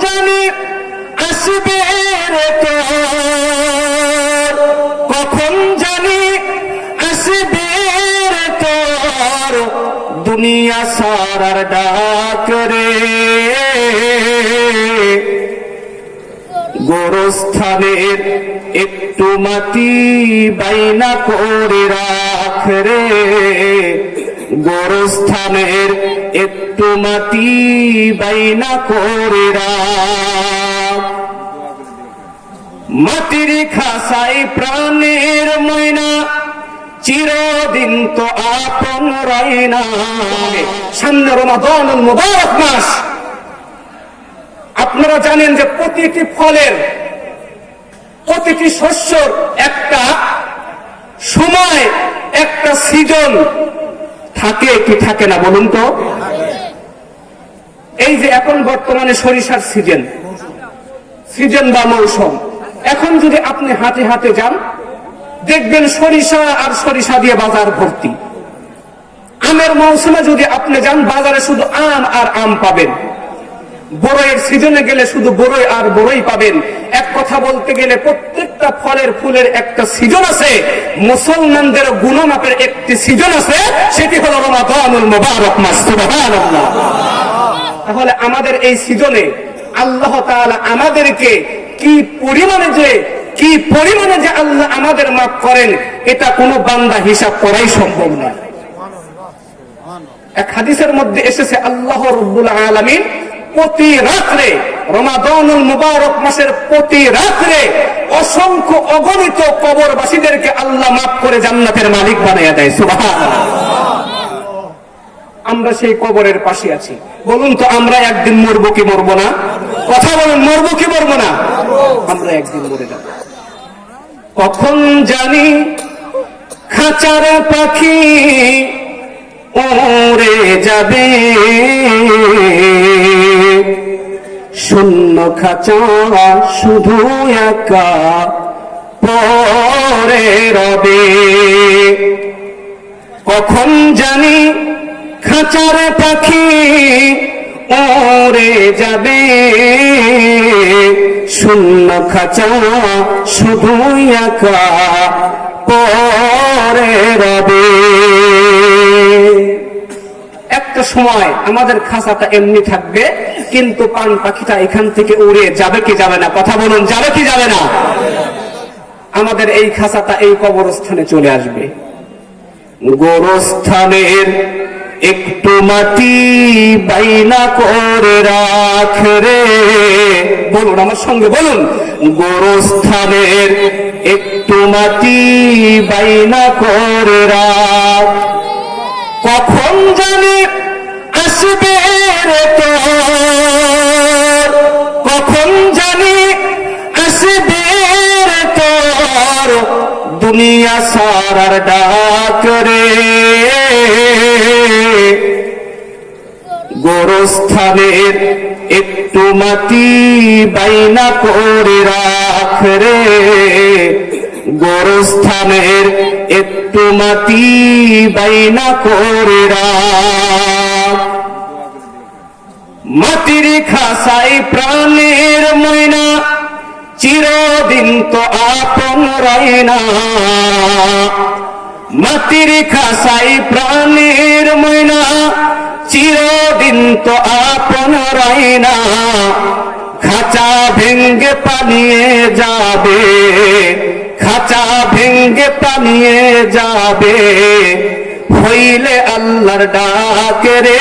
জানি আসবে রে তোর, কখন জানি আসবে রে তোর দুনিয়া সারার ডাক রে। গোরস্থানের একটু মাটি বাইনা করে রাখ রে, গোরস্থানের একটু মাটি বাইনা করে রাখ। মাটির খাসাই প্রাণের ময়না চিরদিন তো আপন রাইনা। সামনে রমাদানুল মুবারক মাস, আপনারা জানেন যে প্রতিটি ফলের, প্রতিটি শস্যর একটা সময়, একটা সিজন থাকে কি থাকে না বলুন তো? এই যে এখন বর্তমানে সরিষার সিজন বা মৌসুম, এখন যদি আপনি হাটে হাটে যান দেখবেন সরিষা আর সরিষা দিয়ে বাজার ভর্তি। আমের মৌসুমে যদি আপনি যান বাজারে শুধু আম আর আম পাবেন। বড়ইয়ের সিজনে গেলে শুধু বড়ই আর বড়ই পাবেন। এক কথা বলতে গেলে প্রত্যেকটা ফলের ফুলের একটা সিজন আছে, মুসলমানদের গুণমাপের একটি সিজন আছে, সেটি হলো রমাদানুল মুবারক মাস। সুবহানাল্লাহ। তাহলে আমাদের এই সিজনে আল্লাহ তাআলা আমাদেরকে কি পরিমাণে যে আল্লাহ আমাদের মাফ করেন, এটা কোনো বান্দা হিসাব করাই সম্ভব না। এক হাদিসের মধ্যে এসেছে আল্লাহ রাব্বুল আলামিন প্রতি রাত্রে, রমাদানুল মুবারক মাসের প্রতি রাত্রে অসংখ্য অগণিত কবরবাসীদেরকে আল্লাহ মাফ করে জান্নাতের মালিক বানাইয়া দেয়। সুবহানাল্লাহ। আমরা সেই কবরের পাশে আছি। বলুন তো আমরা একদিন মরবো কি মরবো না? কথা বলুন, মরবো কি মরবো না? আমরা একদিন মরে যাব। কখন জানি খাঁচার পাখি উড়ে যাবে, শূন্য খাঁচা শুধু একা পড়ে রবে। কখন জানি খাঁচার পাখি উড়ে যাবে, শূন্য খাঁচা শুধু একা পড়ে রবে। একটা সময় আমাদের খাঁচাটা এমনি থাকবে, কিন্তু পান পাখিটা এখান থেকে উড়ে যাবে কি যাবে না? কথা বলুন, যাবে কি যাবে না? আমাদের এই খাঁচাটা এই কবরস্থানে চলে আসবে। গোরস্থানের একটু মাটি বাইনা করে রাখ রে। বলুন আমার সঙ্গে, বলুন, গোরস্থানের একটু মাটি বাইনা করে রাখ। কখন জানি আসবে রে তোর, কখন জানি আসবে রে তোর দুনিয়া সারার ডাক রে। গোরস্থানের একটু মাটি বাইনা করে রাখ রে, গোরস্থানের একটু মাটি বাইনা করে রাখ। মাটির খাসাই প্রাণের ময়না চিরদিন তো আপন রাইনা। মাটির খাসাই প্রাণের ময়না চিরদিন তো আপন রাইনা। খাঁচা ভেঙ্গে পানিয়ে যাবে, খাঁচা ভেঙ্গে পানিয়ে যাবে, হইলে আল্লাহর ডাক রে,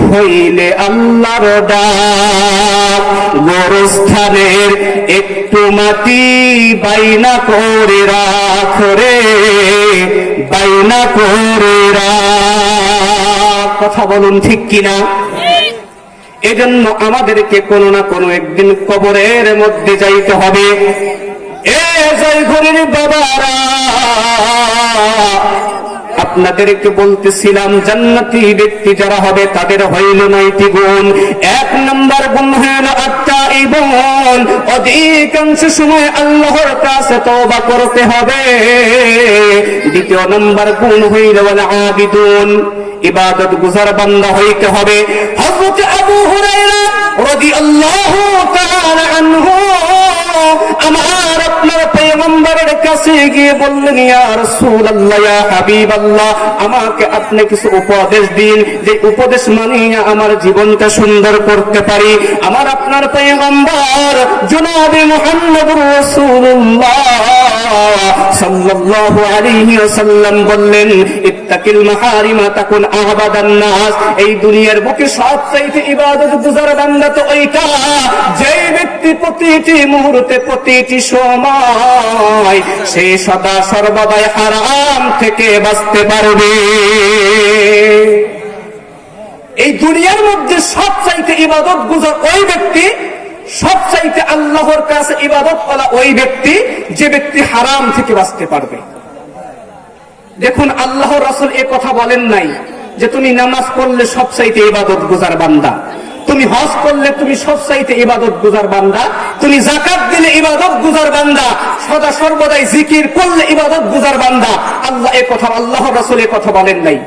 হইলে আল্লাহর ডাক। গোরস্থানের একটু মাটি বাইনা করে রাখ রে, বাইনা করে রাখ। কথা বলুন ঠিক কিনা? এজন্য আমাদেরকে কোনো না কোনো একদিন কবরের মধ্যে যাইতে হবে। এ জয়ঘরের বাবারা, আপনাদেরকে বলতেছিলাম জান্নাতি ব্যক্তি যারা হবে তাদের হইল 9টি গুণ। 1 নম্বর গুণ হইল আত-তাইবুন, অধিকাংশ সময় আল্লাহর কাছে তওবা করতে হবে। 2 নম্বর গুণ হইল ওয়াল আবিদুন, ইবাদত গুজার বান্দা হইতে হবে। হযরত আবু হুরায়রা রাদিয়াল্লাহু তাআলা আনহু আমার আপনার পয়গম্বরের কাছে গিয়ে বললেন, ইয়া রাসূলুল্লাহ, ইয়া হাবিবাল্লাহ, আমাকে আপনি কিছু উপদেশ দিন, যে উপদেশ মানিয়ে আমার জীবনটা সুন্দর করতে পারি। আমার আপনার পয়গম্বর জনাবে মুহাম্মদুর রাসূলুল্লাহ সাল্লাল্লাহু আলাইহি ওয়াসাল্লাম বললেন, ইত্তাকিল মাহারিমা তাকুন আহবাদান নাস। এই দুনিয়ার বুকে সবচাইতে ইবাদত গুজার বান্দা তো ওইটা, যে ব্যক্তি প্রতিটি মুহূর্তে প্রতিটি সময় সে সদা সর্বদাই হারাম থেকে বাঁচতে পারবে। এই দুনিয়ার মধ্যে সবচাইতে ইবাদত গুজার ওই ব্যক্তি, সবচাইতে আল্লাহর কাছে ইবাদত করা ওই ব্যক্তি, যে ব্যক্তি হারাম থেকে বাঁচতে পারবে। দেখুন, আল্লাহ রাসূল এ কথা বলেন নাই যে তুমি নামাজ পড়লে সবচাইতে ইবাদত গুজার বান্দা, তুমি হজ করলে তুমি সবচাইতে ইবাদত গুজার বান্দা, তুমি যাকাত দিলে ইবাদত গুজার বান্দা, সদা সর্বদাই জিকির করলে ইবাদত গুজার বান্দা। আল্লাহ রাসূল এ কথা বলেন নাই।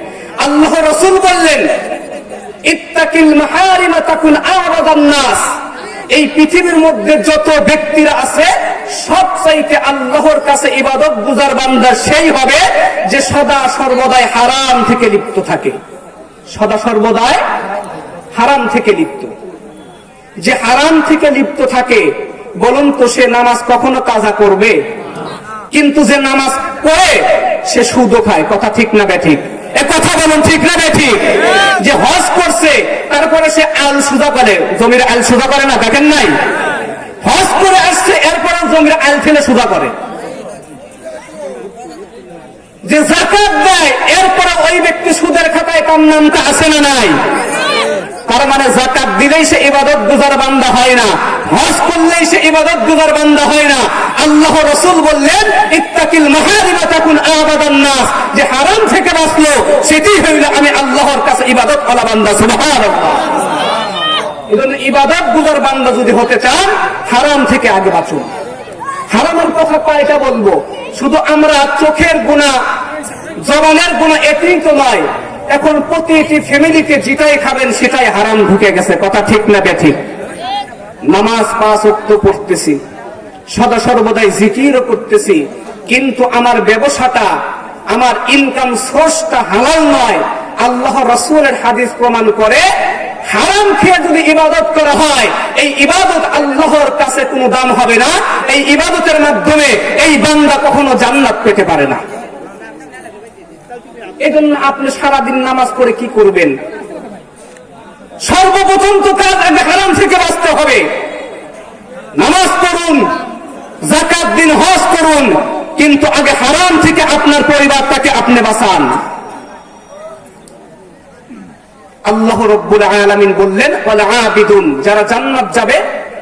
আল্লাহ রাসূল বললেন, ইত্তাকিল মাহারিমা তাকুন আ'বাদান নাস। এই পৃথিবীর মধ্যে যত ব্যক্তিরা আছে সবচাইতে আল্লাহর কাছে ইবাদত গুজার বান্দা সেই হবে যে সদা সর্বদাই হারাম থেকে লিপ্ত থাকে। সদা সর্বদাই হারাম থেকে লিপ্ত। যে হারাম থেকে লিপ্ত থাকে, বলুন তো সে নামাজ কখনো কাজা করবে? কিন্তু যে নামাজ পড়ে সে সুদও খায়। কথা ঠিক না বেঠিক? এ কথা বলুন, ঠিক না বেঠিক? যে হজ করছে তারপরে সে আল সুদা করে, জমির আল সুদা করে না, দেখেন নাই? হজ করে আসছে এরপরে জমির আল ফেলে সুদা করে। যে যাকাত দেয় এরপরে ওই ব্যক্তি সুদের খাতায় তার নামটা আছে না নাই? তার মানে যাকাত দিলেই সে ইবাদত গুজার বান্দা হয় না, হজ করলেই সে ইবাদত গুজার বান্দা হয় না। আল্লাহ রাসূল বললেন, ইত্তাকিল মাহারিমা তাকুন আ'বাদান নাস। যে হারাম থেকে বাঁচলো সেটি হইল আমি আল্লাহর কাছে ইবাদত ওয়ালা বান্দা। সুবহানাল্লাহ। এজন্য ইবাদত গুজার বান্দা যদি হতে চান, হারাম থেকে আগে বাঁচুন। হারামের কথা কয়টা বলবো? শুধু আমরা চোখের গুনাহ, জবানের গুনাহ এতেই তো নয়, এখন প্রতিটি ফ্যামিলিতে যেটাই খাবেন সেটাই হারাম ঢুকে গেছে। কথা ঠিক না বেঠিক? নামাজ 5 ওয়াক্ত পড়তেছি, সদা সর্বদাই জিকিরও করতেছি, কিন্তু আমার ব্যবসাটা, আমার ইনকাম সোর্সটা হালাল নয়। আল্লাহ রাসূলের হাদিস প্রমাণ করে, হারাম খেয়ে যদি ইবাদত করা হয়, এই ইবাদত আল্লাহর কাছে কোনো দাম হবে না। এই ইবাদতের মাধ্যমে এই বান্দা কখনো জান্নাত পেতে পারে না। এজন্য আপনি সারাদিন নামাজ পড়ে কি করবেন? সর্বপ্রথম তো কাজ আগে হারাম থেকে বাঁচতে হবে। নামাজ পড়ুন, যাকাত দিন, হজ করুন, কিন্তু আগে হারাম থেকে আপনার পরিবারটাকে আপনি বাঁচান। আল্লাহ রাব্বুল আলামিন বললেন, ওয়াল আবিদুন, যারা জান্নাত যাবে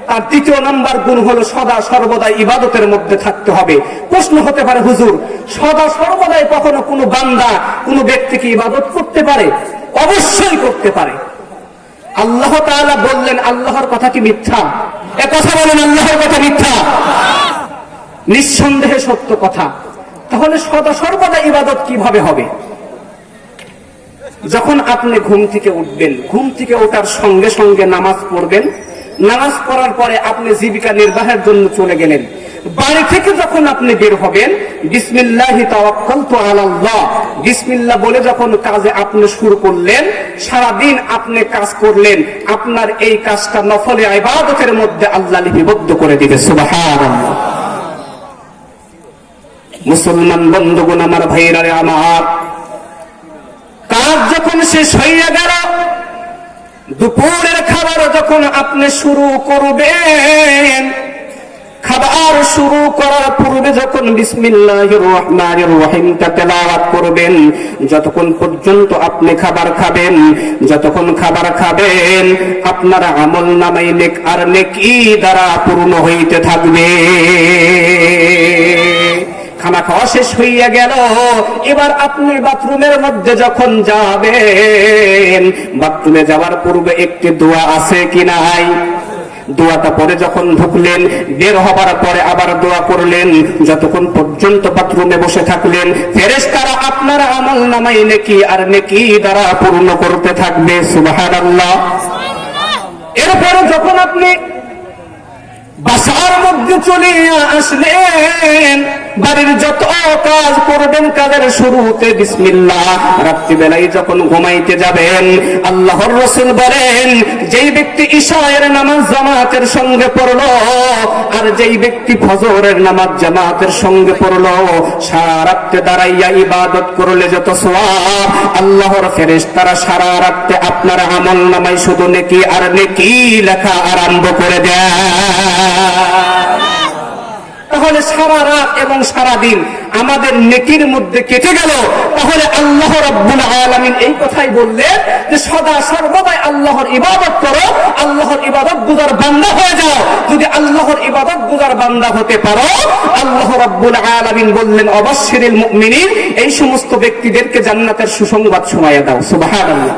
তার দ্বিতীয় নাম্বার গুণ হলো সদা সর্বদাই ইবাদতের মধ্যে থাকতে হবে। প্রশ্ন হতে পারে, হুজুর, সদা সর্বদাই কখনো কোনো বান্দা, কোনো ব্যক্তিকে ইবাদত করতে পারে? অবশ্যই করতে পারে। আল্লাহ তাআলা বললেন, আল্লাহর কথা কি মিথ্যা? এ কথা বলেন, আল্লাহর কথা মিথ্যা? নিঃসন্দেহে সত্য কথা। তাহলে সদা সর্বদা ইবাদত কিভাবে হবে? যখন আপনি ঘুম থেকে উঠবেন, ঘুম থেকে ওঠার সঙ্গে সঙ্গে নামাজ পড়বেন। নামাজ পড়ার পরে আপনি জীবিকা নির্বাহের জন্য চলে গেলেন। বাড়ি থেকে যখন আপনি বের হবেন, বিসমিল্লাহি তাওয়াক্কালতু আলাল্লাহ, বিসমিল্লাহ বলে যখন কাজে আপনি শুরু করলেন, সারাদিন আপনি কাজ করলেন, আপনার এই কাজটা নফলে ইবাদতের মধ্যে আল্লাহ লিপিবদ্ধ করে দিবে। সুবহানাল্লাহ। মুসলমান বন্ধুগণ, আমার ভাইরা আমার, কাজ যখন শেষ হয়ে গেল, দুপুরের খাবার যখন আপনি শুরু করবেন, খাবার শুরু করার পূর্বে যখন বিসমিল্লাহির রহমানির রহিমটা তেলাওয়াত করবেন, যতক্ষণ পর্যন্ত আপনি খাবার খাবেন, যতক্ষণ খাবার খাবেন, আপনার আমলনামায় নেক আর নেকি দ্বারা পূর্ণ হইতে থাকবে। খানা খাওয়া শেষ হইয়া গেল, এবার আপনি বাথরুমের মধ্যে যখন যাবেন, বাথরুমে যাওয়ার পূর্বে একটি দোয়া আছে কি নাই? দোয়াটা পরে যখন ঢুকলেন, বের হবার পরে আবার দোয়া করলেন, যতক্ষণ পর্যন্ত বাথরুমে বসে থাকলেন, ফেরেশতারা আপনার আমলনামায় নেকি আর নেকি দ্বারা পূর্ণ করতে থাকবে। সুবহানাল্লাহ। এরপরে যখন আপনি বাসার মধ্যে চলে আসলেন, বাড়ির যত কাজ করবেন কাজের শুরুতে বিসমিল্লাহ। রাত্রিবেলায় যখন ঘুমাইতে যাবেন, আল্লাহর রাসূল বলেন, যেই ব্যক্তি ইশায়ের নামাজ জামাতের সঙ্গে পড়লো আর যেই ব্যক্তি ফজরের নামাজ জামাতের সঙ্গে পড়লো, সারা রাত্রে দাঁড়াইয়া ইবাদত করলে যত সওয়াব, আল্লাহর ফেরেশতারা সারা রাত্রে আপনার আমল নামায় শুধু নেকি আর নেকি লেখা আরম্ভ করে দেয়। তাহলে সারা রাত এবং সারা দিন আমাদের নেকির মধ্যে কেটে গেল। তাহলে আল্লাহ রাব্বুল আলামিন এই কথাই বললেন যে সদা সর্বদাই আল্লাহর ইবাদত করো, আল্লাহর ইবাদত গুজার বান্দা হয়ে যাও। যদি আল্লাহর ইবাদত গুজার বান্দা হতে পারো, আল্লাহ রাব্বুল আলামিন বললেন অবাশশিরিল মুমিনিন, এই সমস্ত ব্যক্তিদেরকে জান্নাতের সুসংবাদ শোনায়া দাও। সুবহানাল্লাহ।